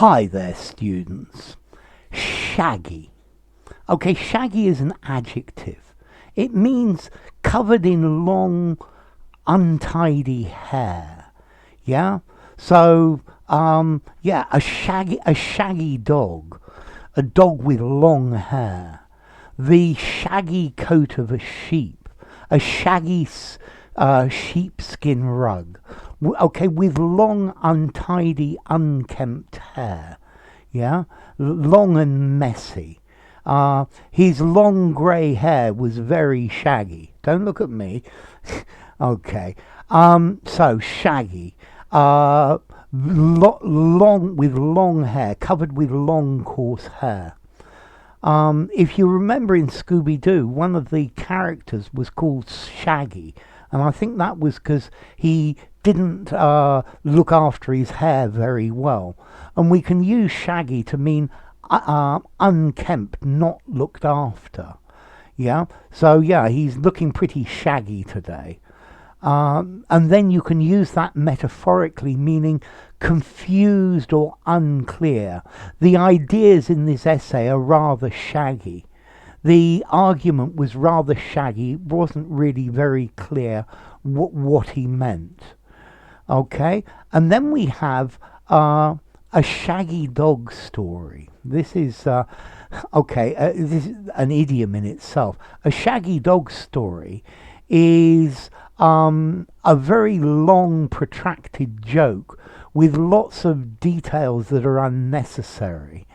Hi there, students. Shaggy. Okay, shaggy is an adjective. It means covered in long, untidy hair. Yeah? So, yeah, a shaggy dog. A dog with long hair. The shaggy coat of a sheep. A shaggy sheepskin rug. Okay, with long, untidy, unkempt hair. Yeah? Long and messy. His long grey hair was very shaggy. Don't look at me. Okay. So, shaggy. Long, with long hair, covered with long, coarse hair. If you remember in Scooby-Doo, one of the characters was called Shaggy. And I think that was because he didn't look after his hair very well. And we can use shaggy to mean unkempt, not looked after. Yeah? So, yeah, he's looking pretty shaggy today. And then you can use that metaphorically, meaning confused or unclear. The ideas in this essay are rather shaggy. The argument was rather shaggy. It wasn't really very clear what he meant. Okay, and then we have a shaggy dog story. This is this is an idiom in itself. A shaggy dog story is a very long, protracted joke with lots of details that are unnecessary.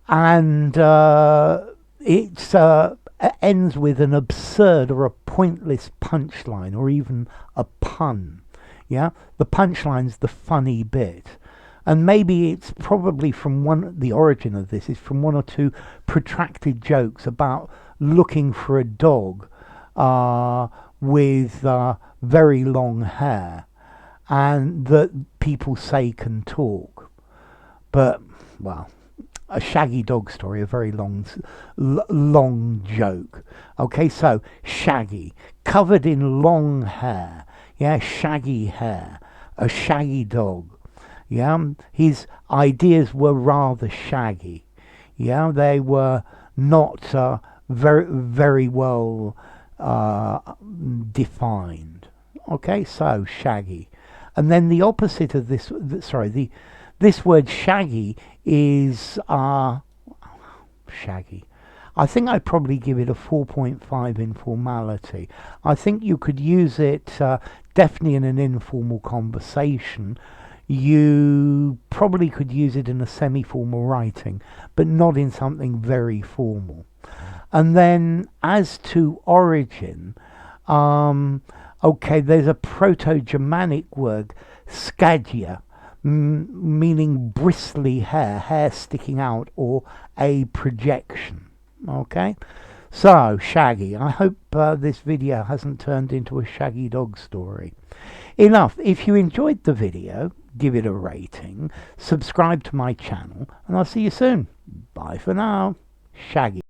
And it ends with an absurd or a pointless punchline, or even a pun. Yeah, the punchline's the funny bit, and maybe it's probably from the origin of this is from one or two protracted jokes about looking for a dog with very long hair, and that people say can talk, but well. A shaggy dog story, a very long joke. Okay, so shaggy, covered in long hair. Yeah, shaggy hair. A shaggy dog. Yeah, his ideas were rather shaggy. Yeah, they were not very well defined. Okay, so shaggy. And then the opposite of this, this word shaggy is shaggy. I think I'd probably give it a 4.5 in formality. I think you could use it definitely in an informal conversation. You probably could use it in a semi-formal writing, but not in something very formal. And then as to origin, okay, there's a Proto-Germanic word, skagia, meaning bristly hair sticking out, or a projection. Okay, so shaggy. I hope this video hasn't turned into a shaggy dog story. Enough. If you enjoyed the video, give it a rating, subscribe to my channel, and I'll see you soon. Bye for now. Shaggy.